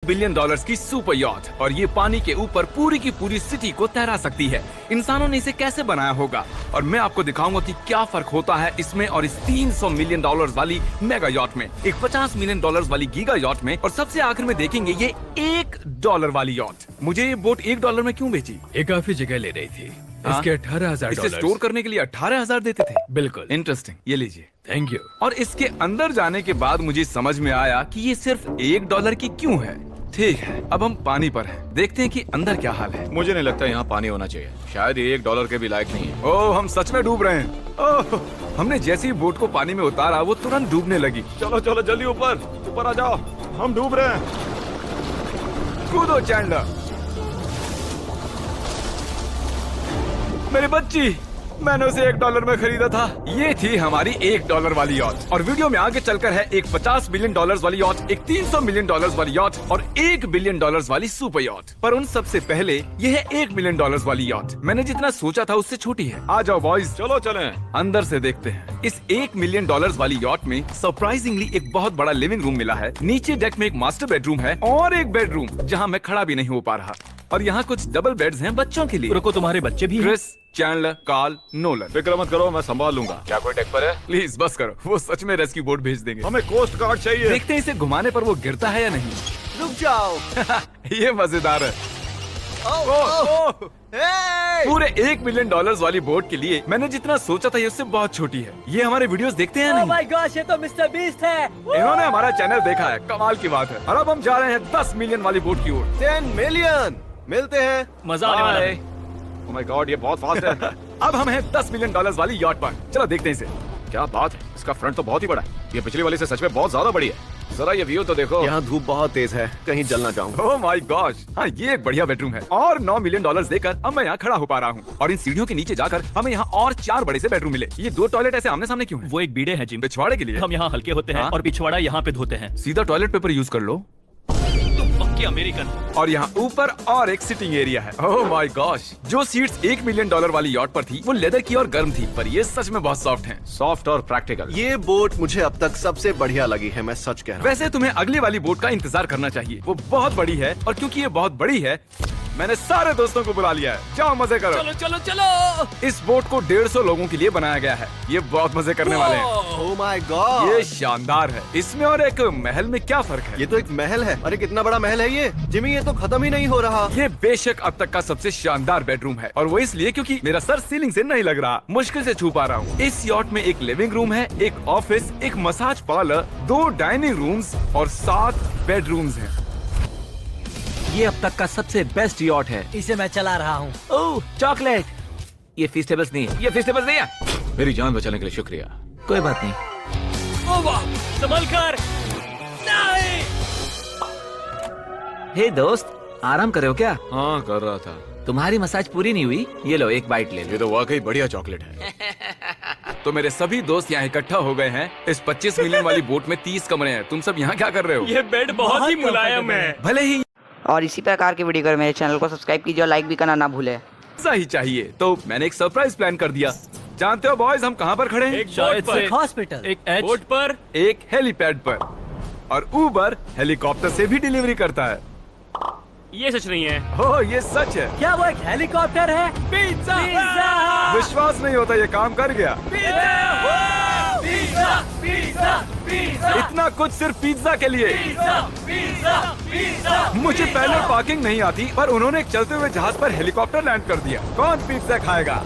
Billion dollars की super yacht और ये पानी के ऊपर पूरी की पूरी सिटी को तैरा सकती है। इंसानों ने इसे कैसे बनाया होगा और मैं आपको दिखाऊंगा कि क्या फर्क होता है इसमें और इस 300 मिलियन डॉलर्स वाली मेगा यॉट में, एक 50 मिलियन डॉलर्स वाली गीगा यॉट में, और सबसे आखिर में देखेंगे ये $1 वाली यॉट। मुझे ये बोट $1 में क्यों बेची? ये काफी जगह ले रही थी। इसके 18,000 इसे स्टोर करने के लिए 18,000 देते थे। बिल्कुल इंटरेस्टिंग, ये लीजिए। Thank you. और इसके अंदर जाने के बाद मुझे समझ में आया कि ये सिर्फ $1 की क्यों है। ठीक है, अब हम पानी पर हैं। देखते हैं कि अंदर क्या हाल है। मुझे नहीं लगता यहाँ पानी होना चाहिए। शायद ये $1 के भी लायक नहीं है। ओह, हम सच में डूब रहे हैं। ओह, हमने जैसे ही बोट को पानी में उतारा वो तुरंत डूबने लगी। चलो चलो जल्दी ऊपर ऊपर आ जाओ, हम डूब रहे हैं। कूदो चैंडलर। मेरी बच्ची, मैंने उसे $1 में खरीदा था। ये थी हमारी $1 वाली यॉट। और वीडियो में आगे चलकर है एक 50 मिलियन डॉलर्स वाली यॉट, एक 300 मिलियन डॉलर्स वाली यॉट और $1 बिलियन वाली सुपर यॉट। पर उन सबसे पहले ये है $1 मिलियन वाली यॉट। मैंने जितना सोचा था उससे छोटी है। आ जाओ बॉयज, चलो चलें। अंदर से देखते हैं। इस $1 मिलियन वाली यॉट में सरप्राइजिंगली एक बहुत बड़ा लिविंग रूम मिला है। नीचे डेक में एक मास्टर बेडरूम है और एक बेडरूम जहाँ मैं खड़ा भी नहीं हो पा रहा। और यहाँ कुछ डबल बेड्स हैं बच्चों के लिए। रुको, तुम्हारे बच्चे भी हैं? Chris, Chandler, Carl, Nolan. फिक्र मत करो, मैं संभाल लूंगा। क्या कोई डेक पर है? प्लीज बस करो, वो सच में रेस्क्यू बोट भेज देंगे। हमें कोस्ट गार्ड चाहिए। देखते हैं इसे घुमाने पर वो गिरता है या नहीं। रुक जाओ। ये मजेदार है। पूरे $1 मिलियन वाली बोट के लिए मैंने जितना सोचा था ये उससे बहुत छोटी है। ये हमारे वीडियोस देखते हैं ओह नहीं? माय गॉश, ये तो मिस्टर बीस्ट है। इन्होंने हमारा चैनल देखा है, कमाल की बात है। और अब हम जा रहे हैं 10 मिलियन वाली बोट की ओर। 10 मिलियन मिलते हैं। मजा आने वाला है। ओह माय गॉड, ये बहुत फास्ट है। अब हम हैं $10 मिलियन वाली यॉट पर। चलो देखते हैं इसे। क्या बात है, इसका फ्रंट तो बहुत ही बड़ा है। ये पिछली वाली से सच में बहुत ज्यादा बड़ी है। जरा ये व्यू तो देखो। यहाँ धूप बहुत तेज है, कहीं जल ना जाऊं। ओह माय गॉश, हाँ ये एक बढ़िया बेडरूम है। और $9 मिलियन देकर अब मैं यहाँ खड़ा हो पा रहा हूँ। और इन सीढ़ियों के नीचे जाकर हमें यहाँ और 4 बड़े से बेडरूम मिले। ये 2 टॉयलेट ऐसे आमने सामने क्यों हैं? वो एक बीड़े हैं जिम। पिछवाड़े के लिए? हम यहाँ हल्के होते हैं हाँ? और पिछवाड़ा यहाँ पे धोते हैं। सीधा टॉयलेट पेपर यूज कर लो। तुम पक्के अमेरिकन। और यहाँ ऊपर और एक सिटिंग एरिया है। ओह माय गॉश, जो सीट्स $1 मिलियन वाली यॉट पर थी वो लेदर की और गर्म थी, पर ये सच में बहुत सॉफ्ट हैं। सॉफ्ट और प्रैक्टिकल। ये बोट मुझे अब तक सबसे बढ़िया लगी है, मैं सच कह रहा हूँ। वैसे तुम्हें अगली वाली बोट का इंतजार करना चाहिए, वो बहुत बड़ी है। और क्योंकि ये बहुत बड़ी है मैंने सारे दोस्तों को बुला लिया है। जाओ मजे करो। चलो चलो चलो। इस बोट को 150 लोगों के लिए बनाया गया है। ये बहुत मजे करने वाले हैं। ओह माय गॉड, ये शानदार है। इसमें और एक महल में क्या फर्क है? ये तो एक महल है। अरे कितना बड़ा महल है ये जिमी, ये तो खत्म ही नहीं हो रहा। ये बेशक अब तक का सबसे शानदार बेडरूम है, और वो इसलिए क्योंकि मेरा सर सीलिंग से नहीं लग रहा, मुश्किल से छू पा रहा हूँ। इस यॉट में एक लिविंग रूम है, एक ऑफिस, एक मसाज पार्लर, 2 डाइनिंग रूम्स और 7 बेडरूम्स हैं। ये अब तक का सबसे बेस्ट यॉट है। इसे मैं चला रहा हूँ। ओह चॉकलेट। ये फीस्टेबल्स नहीं है, ये फीस्टेबल्स नहीं है। मेरी जान बचाने के लिए शुक्रिया। कोई बात नहीं। ओ वाह, संभल कर। नहीं। हे दोस्त, आराम कर रहे हो क्या? हाँ कर रहा था। तुम्हारी मसाज पूरी नहीं हुई? ये लो एक बाइट ले लो। ये तो वाकई बढ़िया चॉकलेट है। तो मेरे सभी दोस्त यहाँ इकट्ठा हो गए हैं। इस 25 मिलियन वाली बोट में 30 कमरे हैं। तुम सब यहाँ क्या कर रहे हो? ये बेड बहुत ही मुलायम है। भले ही और इसी प्रकार के वीडियो के लिए मेरे चैनल को सब्सक्राइब कीजिए और लाइक भी करना ना भूले। ऐसा ही चाहिए, तो मैंने एक सरप्राइज प्लान कर दिया। जानते हो बॉयज, हम कहाँ पर खड़े हैं? एक शायद से हॉस्पिटल, एक बोट पर, एक हेलीपैड पर। और उबर हेलीकॉप्टर से भी डिलीवरी करता है। ये सच नहीं है। हो, ये सच है। क्या वो एक हेलीकॉप्टर है? पिज्जा। विश्वास नहीं होता, ये काम कर गया। पिज्जा पिज्जा पिज्जा इतना कुछ सिर्फ पिज्जा के लिए। मुझे पहले पार्किंग नहीं आती, पर उन्होंने एक चलते हुए जहाज पर हेलीकॉप्टर लैंड कर दिया। कौन पिज्जा खाएगा?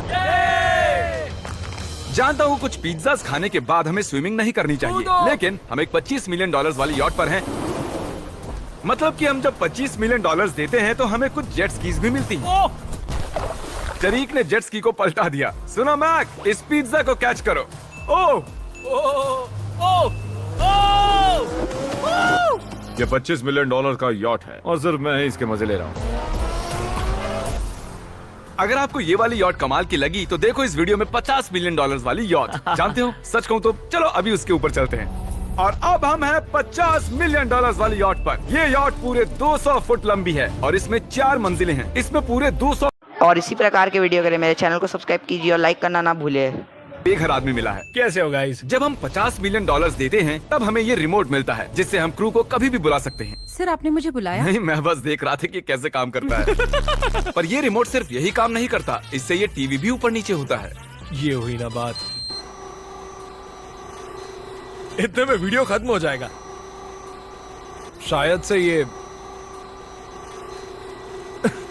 जानता हूँ कुछ पिज्जास खाने के बाद हमें स्विमिंग नहीं करनी चाहिए, लेकिन हम एक $25 मिलियन वाली यॉट पर हैं। मतलब कि हम जब $25 मिलियन देते हैं तो हमें कुछ जेट स्कीज भी मिलती हैं। तरीक ने जेट स्की को पलटा दिया। सुनो मैक, इस पिज्जा को कैच करो। ओह ये $25 मिलियन का यॉट है और सिर्फ मैं ही इसके मजे ले रहा हूँ। अगर आपको ये वाली यॉट कमाल की लगी तो देखो इस वीडियो में $50 मिलियन वाली यॉट। जानते हो, सच कहूँ तो चलो अभी उसके ऊपर चलते हैं। और अब हम हैं $50 मिलियन वाली यॉट पर। ये यॉट पूरे 200 फुट लंबी है और इसमें 4 मंजिलें हैं। इसमें पूरे 200। और इसी प्रकार के वीडियो के लिए मेरे चैनल को सब्सक्राइब कीजिए और लाइक करना ना भूले। बेघर आदमी मिला है। कैसे हो गाइस? जब हम 50 मिलियन डॉलर्स देते हैं तब हमें ये रिमोट मिलता है जिससे हम क्रू को कभी भी बुला सकते हैं। सर आपने मुझे बुलाया? नहीं, मैं बस देख रहा था कि कैसे काम करता है। पर ये रिमोट सिर्फ यही काम नहीं करता, इससे ये टीवी भी ऊपर नीचे होता है। ये हुई ना बात, इतने में वीडियो खत्म हो जाएगा। शायद से ये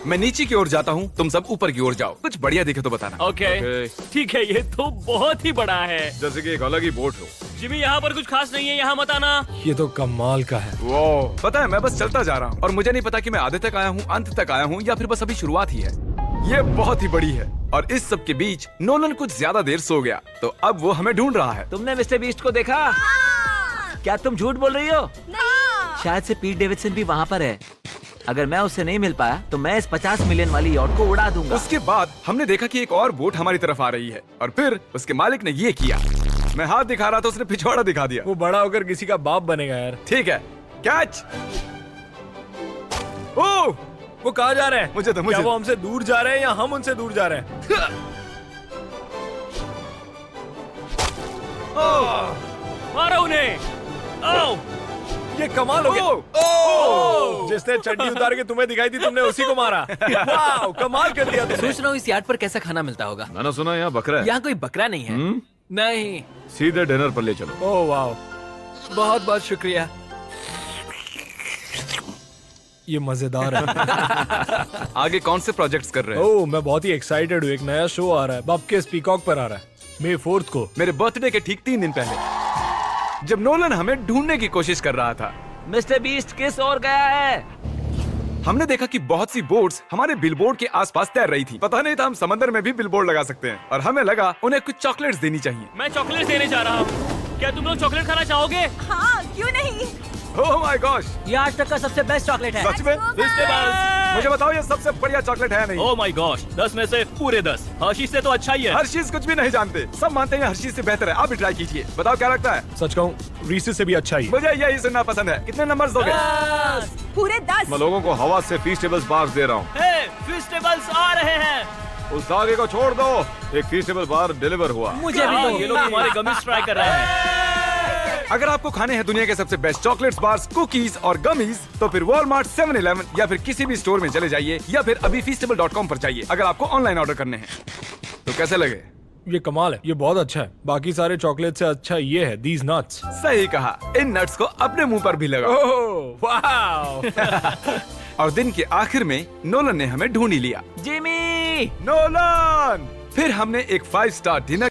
मैं नीचे की ओर जाता हूँ, तुम सब ऊपर की ओर जाओ। कुछ बढ़िया दिखे तो बताना। Okay Okay. ठीक है, ये तो बहुत ही बड़ा है। जैसे कि एक अलग ही बोट हो। जिमी यहाँ पर कुछ खास नहीं है, यहाँ मत आना। ये तो कमाल का है। वो पता है, मैं बस चलता जा रहा हूँ और मुझे नहीं पता कि मैं आधे तक आया हूँ, अंत तक आया हूँ या फिर बस अभी शुरुआत ही है। ये बहुत ही बड़ी है और इस सब के बीच नोलन कुछ ज्यादा देर सो गया, तो अब वो हमें ढूंढ रहा है। तुमने मिस्टर बीस्ट को देखा? क्या तुम झूठ बोल रही हो? शायद से पीट डेविडसन भी वहाँ पर है। अगर मैं उससे नहीं मिल पाया तो मैं इस 50 मिलियन वाली यॉट को उड़ा दूंगा। उसके बाद हमने देखा कि एक और बोट हमारी तरफ आ रही है और फिर उसके मालिक ने ये किया। मैं हाथ दिखा रहा था, उसने पिछवाड़ा दिखा दिया। वो बड़ा होकर किसी का बाप बनेगा यार। ठीक है, कैच। ओह, वो कहाँ जा रहे हैं? मुझे तो क्या वो हमसे दूर जा रहे हैं या हम उनसे दूर जा रहे हैं? मारो उन्हें। ओह, ये कमाल हो गया। ओह! जिसने चड्डी उतार के तुम्हें दिखाई थी तुमने उसी को मारा। वाह, कमाल कर दिया तुमने। सोच रहा हूँ इस यार्ड पर कैसा खाना मिलता होगा। मैंने सुना यहाँ बकरा है। यहाँ कोई बकरा नहीं है। नहीं। सीधे डिनर पर ले चलो। ओह वाह, बहुत बहुत शुक्रिया। ये मजेदार है। आगे कौन से प्रोजेक्ट्स कर रहे हैं? ओह, मैं बहुत ही एक्साइटेड हूँ। एक नया शो आ रहा है, बपकेस पीकॉक पर आ रहा है May 4th को। मेरे बर्थडे के ठीक 3 दिन पहले, जब नोलन हमें ढूंढने की कोशिश कर रहा था। मिस्टर बीस्ट किस ओर गया है? हमने देखा कि बहुत सी बोट्स हमारे बिलबोर्ड के आसपास तैर रही थी। पता नहीं था हम समंदर में भी बिलबोर्ड लगा सकते हैं और हमें लगा उन्हें कुछ चॉकलेट्स देनी चाहिए। मैं चॉकलेट देने जा रहा हूँ। क्या तुम लोग चॉकलेट खाना चाहोगे? हाँ, क्यों नहीं? ओह माय गॉश, ये आज तक का सबसे बेस्ट चॉकलेट है। सच में? मुझे बताओ, ये सबसे बढ़िया चॉकलेट है नहीं? ओह माय गॉश, 10 में से पूरे 10। हर्शीज से तो अच्छा ही है। हर्शीज कुछ भी नहीं जानते, सब मानते हैं हर्शीज से बेहतर है। आप भी ट्राई कीजिए, बताओ क्या लगता है? सच कहूँ, रीसेस से भी अच्छा ही है। मुझे यही सुनना पसंद है। कितने नंबर्स दोगे? पूरे 10। मैं लोगों को हवा से फीस्टेबल्स बार्स दे रहा हूँ। हे, फेस्टिवल्स आ रहे हैं। उस धागे को छोड़ दो। एक फीस्टेबल बार डिलीवर हुआ। मुझे भी हाँ, दो। ये लोग हमारे गमीज ट्राई कर रहे हैं। अगर आपको खाने हैं दुनिया के सबसे बेस्ट चॉकलेट्स, बार्स, कुकीज और गमीज, तो फिर वॉलमार्ट, 7-Eleven या फिर किसी भी स्टोर में चले जाइए या फिर अभी feastable.com पर जाइए अगर आपको ऑनलाइन ऑर्डर करने हैं। तो कैसे लगे? ये कमाल है, ये बहुत अच्छा है। बाकी सारे चॉकलेट से अच्छा ये है, these nuts। सही कहा, इन नट्स को अपने मुंह पर भी लगाओ। ओह वाह। और दिन के आखिर में नोलन ने हमें ढूंढ ही लिया। जिमी! नोलन! फिर हमने एक 5 स्टार डिनर